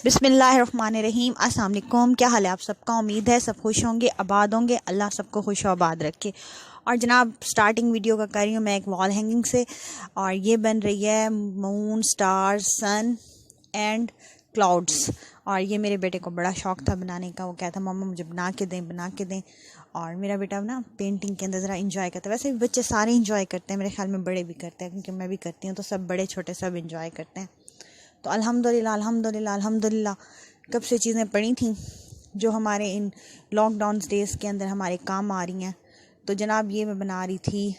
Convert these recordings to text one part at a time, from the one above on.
बिस्मिल्लाहिर्रहमानिर्रहीम। अस्सलाम वालेकुम। क्या हाल है आप सबका? उम्मीद है सब खुश होंगे, आबाद होंगे। अल्लाह सबको खुश आबाद रखे। और जनाब स्टार्टिंग वीडियो का कर रही हूँ मैं एक वॉल हैंगिंग से, और ये बन रही है moon, star, sun and clouds. और ये मेरे बेटे को बड़ा शौक़ था बनाने का। वो कहता मम्मा मुझे बना के दें। और मेरा बेटा ना पेंटिंग के अंदर ज़रा इंजॉय करता है। वैसे भी बच्चे सारे इंजॉय करते हैं, मेरे ख्याल में बड़े भी करते हैं, क्योंकि मैं भी करती हूँ, तो सब बड़े छोटे सब इंजॉय करते हैं। तो अल्हम्दुलिल्लाह कब से चीज़ें पड़ी थी जो हमारे इन लॉकडाउन डेज़ के अंदर हमारे काम आ रही हैं। तो जनाब ये मैं बना रही थी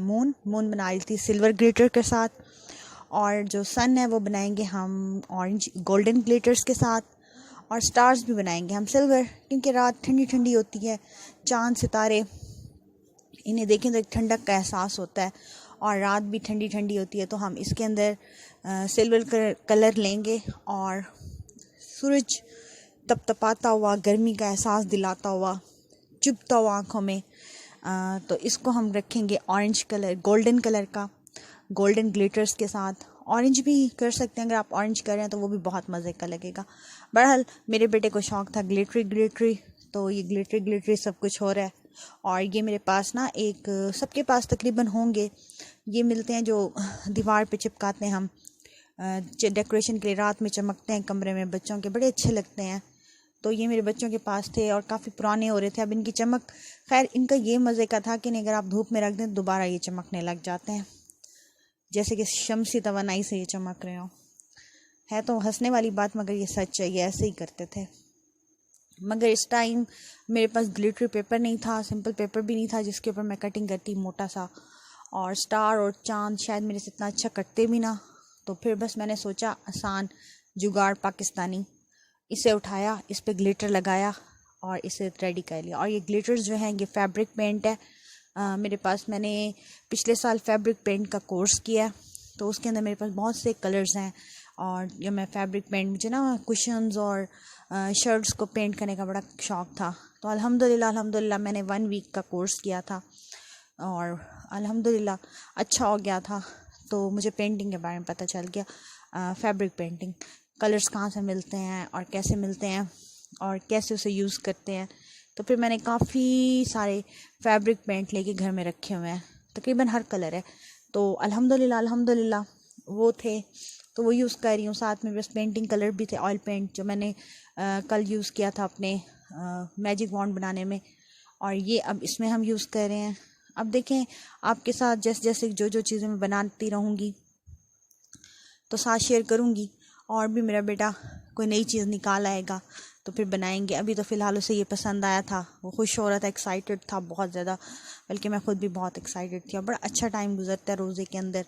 मून बना रही थी सिल्वर ग्लिटर के साथ, और जो सन है वो बनाएंगे हम ऑरेंज गोल्डन ग्लिटर्स के साथ, और स्टार्स भी बनाएंगे हम सिल्वर, क्योंकि रात ठंडी ठंडी होती है, चांद सितारे इन्हें देखें तो एक ठंडक का एहसास होता है, और रात भी ठंडी ठंडी होती है। तो हम इसके अंदर सिल्वर कलर लेंगे, और सूरज तपतपाता हुआ, गर्मी का एहसास दिलाता हुआ, चुभता हुआ आँखों में, तो इसको हम रखेंगे ऑरेंज कलर, गोल्डन कलर का, गोल्डन ग्लिटर्स के साथ। ऑरेंज भी कर सकते हैं, अगर आप ऑरेंज कर रहे हैं तो वो भी बहुत मज़े का लगेगा। बहरहाल मेरे बेटे को शौक़ था ग्लिटरी, तो ये ग्लिटरी सब कुछ हो रहा है। और ये मेरे पास ना एक, सबके पास तकरीबन होंगे, ये मिलते हैं जो दीवार पे चिपकाते हैं हम डेकोरेशन के लिए, रात में चमकते हैं कमरे में, बच्चों के बड़े अच्छे लगते हैं। तो ये मेरे बच्चों के पास थे और काफ़ी पुराने हो रहे थे। अब इनकी चमक, खैर इनका ये मज़े का था कि नहीं, अगर आप धूप में रख दें दोबारा ये चमकने लग जाते हैं, जैसे कि शम्सी तवानाई से ये चमक रहे हो। है तो हंसने वाली बात, मगर ये सच है, ये ऐसे ही करते थे। मगर इस टाइम मेरे पास ग्लिटरी पेपर नहीं था, सिंपल पेपर भी नहीं था जिसके ऊपर मैं कटिंग करती मोटा सा, और स्टार और चांद शायद मेरे से इतना अच्छा कटते भी ना। तो फिर बस मैंने सोचा आसान जुगाड़ पाकिस्तानी, इसे उठाया, इस पे ग्लिटर लगाया और इसे रेडी कर लिया। और ये ग्लिटर्स जो हैं ये फैब्रिक पेंट है मेरे पास। मैंने पिछले साल फैब्रिक पेंट का कोर्स किया, तो उसके अंदर मेरे पास बहुत से कलर्स हैं। और ये मैं फैब्रिक पेंट, मुझे ना कुशन्स और शर्ट्स को पेंट करने का बड़ा शौक़ था। तो अल्हम्दुलिल्लाह मैंने 1 वीक का कोर्स किया था, और अल्हम्दुलिल्लाह अच्छा हो गया था। तो मुझे पेंटिंग के बारे में पता चल गया, फैब्रिक पेंटिंग, कलर्स कहाँ से मिलते हैं और कैसे मिलते हैं और कैसे उसे यूज़ करते हैं। तो फिर मैंने काफ़ी सारे फैब्रिक पेंट लेके घर में रखे हुए हैं, तकरीबन हर कलर है। तो अल्हम्दुलिल्लाह वो थे, तो वो यूज़ कर रही हूँ। साथ में बस पेंटिंग कलर भी थे, ऑयल पेंट जो मैंने कल यूज़ किया था अपने मैजिक वॉन्ड बनाने में, और ये अब इसमें हम यूज़ कर रहे हैं। अब देखें आपके साथ जैसे जैसे जो चीज़ें मैं बनाती रहूँगी तो साथ शेयर करूँगी, और भी मेरा बेटा कोई नई चीज़ निकाल आएगा तो फिर बनाएंगे। अभी तो फ़िलहाल उसे ये पसंद आया था, वो खुश हो रहा था, एक्साइटेड था बहुत ज़्यादा, बल्कि मैं ख़ुद भी बहुत एक्साइटेड थी। और बड़ा अच्छा टाइम गुजरता है रोज़े के अंदर।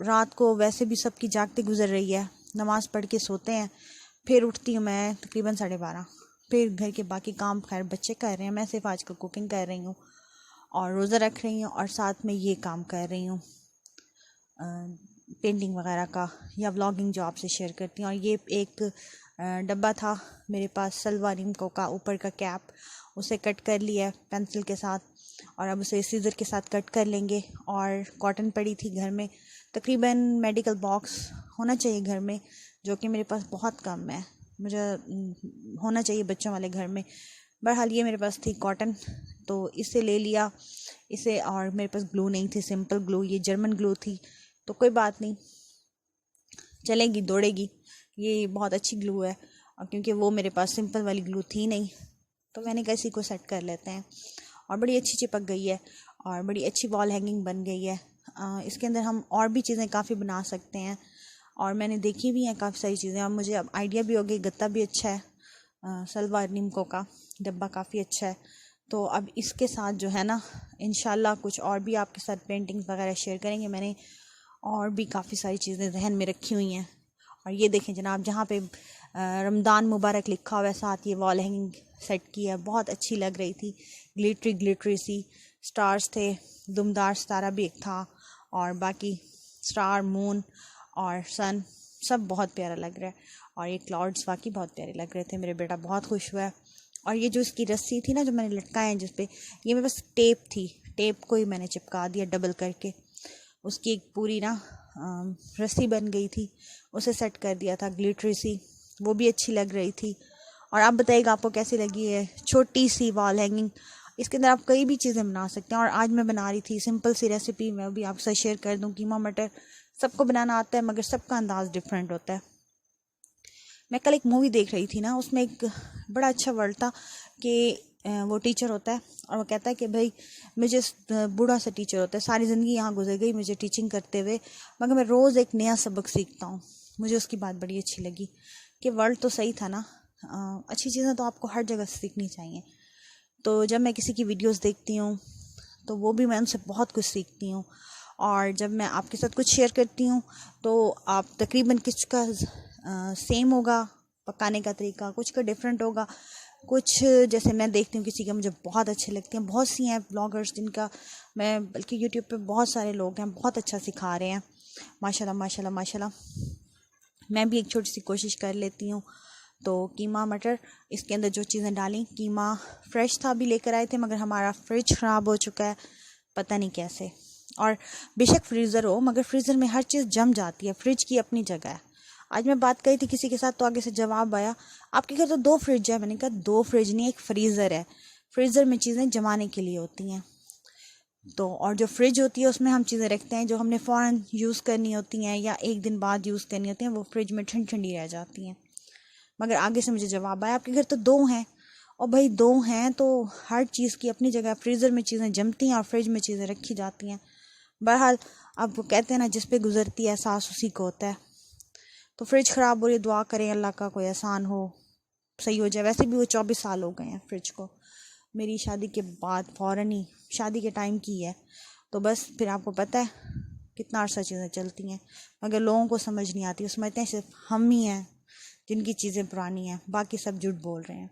रात को वैसे भी सबकी जागते गुजर रही है, नमाज़ पढ़ के सोते हैं, फिर उठती हूँ मैं तकरीबन 12:30, फिर घर के बाकी काम खैर बच्चे कर रहे हैं, मैं सिर्फ आजकल कुकिंग कर रही हूँ और रोज़ा रख रही हूँ, और साथ में ये काम कर रही हूँ पेंटिंग वगैरह का या व्लॉगिंग जो आपसे शेयर करती हूँ। और ये एक डब्बा था मेरे पास सलवार रिमको का, ऊपर का कैप, उसे कट कर लिया पेंसिल के साथ, और अब उसे सीजर के साथ कट कर लेंगे। और कॉटन पड़ी थी घर में, तकरीबन मेडिकल बॉक्स होना चाहिए घर में, जो कि मेरे पास बहुत कम है, मुझे होना चाहिए बच्चों वाले घर में। बहरहाल ये मेरे पास थी कॉटन, तो इसे ले लिया इसे। और मेरे पास ग्लू नहीं थी, सिंपल ग्लू, ये जर्मन ग्लू थी, तो कोई बात नहीं, चलेगी दौड़ेगी, ये बहुत अच्छी ग्लू है। और क्योंकि वो मेरे पास सिंपल वाली ग्लू थी नहीं, तो मैंने कहा इसी को सेट कर लेते हैं। और बड़ी अच्छी चिपक गई है, और बड़ी अच्छी वॉल हैंगिंग बन गई है। इसके अंदर हम और भी चीज़ें काफ़ी बना सकते हैं, और मैंने देखी भी हैं काफ़ी सारी चीज़ें, और मुझे अब आइडिया भी हो गई। गत्ता भी अच्छा है, सलवार निमको का डब्बा काफ़ी अच्छा है। तो अब इसके साथ जो है ना, इंशाल्लाह कुछ और भी आपके साथ पेंटिंग्स वगैरह शेयर करेंगे। मैंने और भी काफ़ी सारी चीज़ें जहन में रखी हुई हैं। और ये देखें जनाब, जहाँ पे रमज़ान मुबारक लिखा हुआ है, साथ ये वॉल हैंगिंग सेट की है, बहुत अच्छी लग रही थी, ग्लिटरी सी। स्टार्स थे, दुमदार सितारा भी एक था, और बाकी स्टार, मून और सन, सब बहुत प्यारा लग रहा है। और ये क्लाउड्स वाकई बहुत प्यारे लग रहे थे, मेरे बेटा बहुत खुश हुआ है। और ये जो इसकी रस्सी थी ना, जो मैंने लटकाए हैं जिस पे, ये मेरे पास टेप थी, टेप को ही मैंने चिपका दिया डबल करके, उसकी एक पूरी ना रस्सी बन गई थी, उसे सेट कर दिया था ग्लिटरी सी वो भी अच्छी लग रही थी। और आप बताइएगा आपको कैसी लगी है छोटी सी वॉल हैंगिंग। इसके अंदर आप कई भी चीज़ें बना सकते हैं। और आज मैं बना रही थी सिंपल सी रेसिपी, मैं भी आपसे शेयर कर दूं। कीमा मटर सबको बनाना आता है मगर सबका अंदाज डिफरेंट होता है। मैं कल एक मूवी देख रही थी ना, उसमें एक बड़ा अच्छा वर्ड था कि वो टीचर होता है और वो कहता है कि भाई मुझे बूढ़ा सा टीचर होता है, सारी ज़िंदगी यहाँ गुजर गई मुझे टीचिंग करते हुए, मगर मैं रोज़ एक नया सबक सीखता हूँ। मुझे उसकी बात बड़ी अच्छी लगी कि वर्ड तो सही था ना। अच्छी चीज़ें तो आपको हर जगह सीखनी चाहिए। तो जब मैं किसी की वीडियोस देखती हूँ तो वो भी मैं उनसे बहुत कुछ सीखती हूँ। और जब मैं आपके साथ कुछ शेयर करती हूँ तो आप तकरीबन कुछ का सेम होगा पकाने का तरीका, कुछ का डिफरेंट होगा। कुछ जैसे मैं देखती हूँ किसी के मुझे बहुत अच्छे लगते हैं, बहुत सी हैं ब्लॉगर्स जिनका मैं, बल्कि यूट्यूब पे बहुत सारे लोग हैं बहुत अच्छा सिखा रहे हैं, माशाल्लाह माशाल्लाह माशाल्लाह। मैं भी एक छोटी सी कोशिश कर लेती हूँ। तो कीमा मटर, इसके अंदर जो चीज़ें डाली, कीमा फ्रेश था अभी लेकर आए थे मगर हमारा फ्रिज ख़राब हो चुका है पता नहीं कैसे। और बेशक फ्रीज़र हो मगर फ्रीज़र में हर चीज़ जम जाती है, फ्रिज की अपनी जगह है। आज मैं बात करी थी किसी के साथ तो आगे से जवाब आया आपके घर तो 2 फ्रिज है। मैंने कहा 2 फ्रिज नहीं, एक फ्रीज़र है। फ्रीज़र में चीज़ें जमाने के लिए होती हैं। तो और जो फ्रिज होती है उसमें हम चीज़ें रखते हैं जो हमने फ़ौरन यूज़ करनी होती हैं या एक दिन बाद यूज़ करनी होती हैं, वो फ्रिज में ठंडी ठंडी रह जाती हैं। मगर आगे से मुझे जवाब आया आपके घर तो 2 हैं। और भाई 2 हैं तो हर चीज़ की अपनी जगह, फ्रीज़र में चीज़ें जमती हैं और फ्रिज में चीज़ें रखी जाती हैं। बहरहाल अब वो कहते हैं ना जिस पे गुजरती है एहसास उसी को होता है। तो फ्रिज ख़राब हो रही है, दुआ करें अल्लाह का कोई आसान हो, सही हो जाए। वैसे भी वो 24 साल हो गए हैं फ्रिज को, मेरी शादी के बाद फ़ौरन ही शादी के टाइम की है। तो बस फिर आपको पता है कितना अर्सा चीज़ें चलती हैं मगर लोगों को समझ नहीं आती। वो समझते हैं सिर्फ हम ही हैं जिनकी चीज़ें पुरानी हैं, बाकी सब झूठ बोल रहे हैं।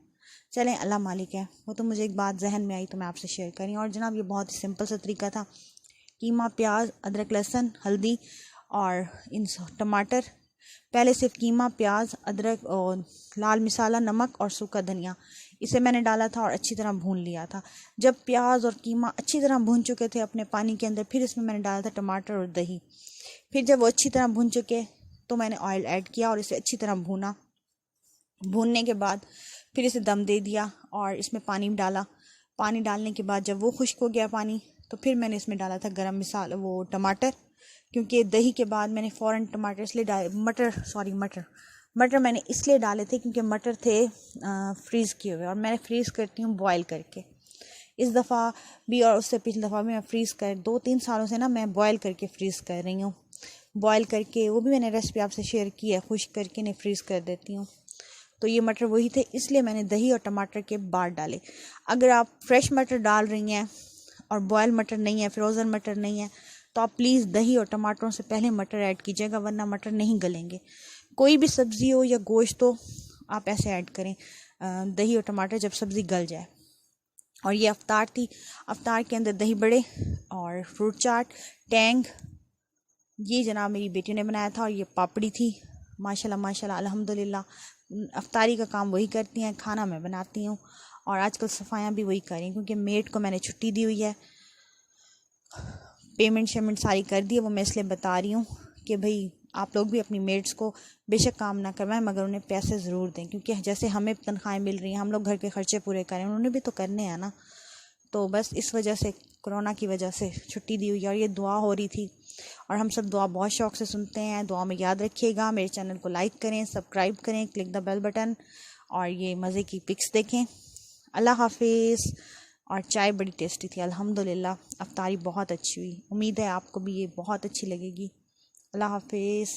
चलें अल्लाह मालिक है। वो तो मुझे एक बात जहन में आई तो मैं आपसे शेयर करी। और जनाब ये बहुत ही सिंपल सा तरीका था। कीमा, प्याज, अदरक, लहसुन, हल्दी और इन टमाटर, पहले सिर्फ कीमा, प्याज, अदरक और लाल मसाला, नमक और सूखा धनिया, इसे मैंने डाला था और अच्छी तरह भून लिया था। जब प्याज और कीमा अच्छी तरह भून चुके थे अपने पानी के अंदर, फिर इसमें मैंने डाला था टमाटर और दही। फिर जब वो अच्छी तरह भून चुके तो मैंने ऑयल ऐड किया और इसे अच्छी तरह भूना। भूनने के बाद फिर इसे दम दे दिया और इसमें पानी डाला। पानी डालने के बाद जब वो खुश्क हो गया पानी तो फिर मैंने इसमें डाला था गरम मसाला, वो टमाटर, क्योंकि दही के बाद मैंने फ़ौरन टमाटर इसलिए डाले, मटर मैंने इसलिए डाले थे क्योंकि मटर थे फ्रीज़ किए हुए और मैंने फ्रीज़ करती हूँ बॉयल करके। इस दफ़ा भी और उससे पिछली दफ़ा भी मैं फ्रीज़ कर 2-3 सालों से ना मैं बॉयल करके फ्रीज़ कर रही हूँ। बॉयल करके वो भी मैंने रेसिपी आपसे शेयर की है, खुश्क करके नहीं फ्रीज़ कर देती हूँ। तो ये मटर वही थे, इसलिए मैंने दही और टमाटर के बाद डाले। अगर आप फ्रेश मटर डाल रही हैं और बॉयल मटर नहीं है, फ्रोज़न मटर नहीं है, तो आप प्लीज़ दही और टमाटरों से पहले मटर ऐड कीजिएगा वरना मटर नहीं गलेंगे। कोई भी सब्ज़ी हो या गोश्त हो आप ऐसे ऐड करें दही और टमाटर जब सब्ज़ी गल जाए। और ये अफ्तार थी, अफ्तार के अंदर दही बड़े और फ्रूट चाट, टैंग, ये जनाब मेरी बेटी ने बनाया था। और ये पापड़ी थी। माशाल्लाह माशाल्लाह अल्हम्दुलिल्लाह। अफ्तारी का काम वही करती हैं, खाना मैं बनाती हूँ और आजकल सफाइयाँ भी वही कर रही हैं क्योंकि मेड को मैंने छुट्टी दी हुई है। पेमेंट शेमेंट सारी कर दी है। वो मैं इसलिए बता रही हूँ कि भाई आप लोग भी अपनी मेड्स को बेशक काम ना करवाएं मगर उन्हें पैसे ज़रूर दें, क्योंकि जैसे हमें तनख्वाहें मिल रही हैं, हम लोग घर के खर्चे पूरे करें, उन्होंने भी तो करने हैं ना। तो बस इस वजह से, कोरोना की वजह से छुट्टी दी हुई है। और ये दुआ हो रही थी और हम सब दुआ बहुत शौक़ से सुनते हैं। दुआ में याद रखिएगा, मेरे चैनल को लाइक करें, सब्सक्राइब करें, क्लिक द बेल बटन और ये मज़े की पिक्स देखें। अल्लाह हाफिज़। और चाय बड़ी टेस्टी थी अल्हम्दुलिल्लाह। अफ्तारी बहुत अच्छी हुई। उम्मीद है आपको भी ये बहुत अच्छी लगेगी। अल्लाह हाफिज़।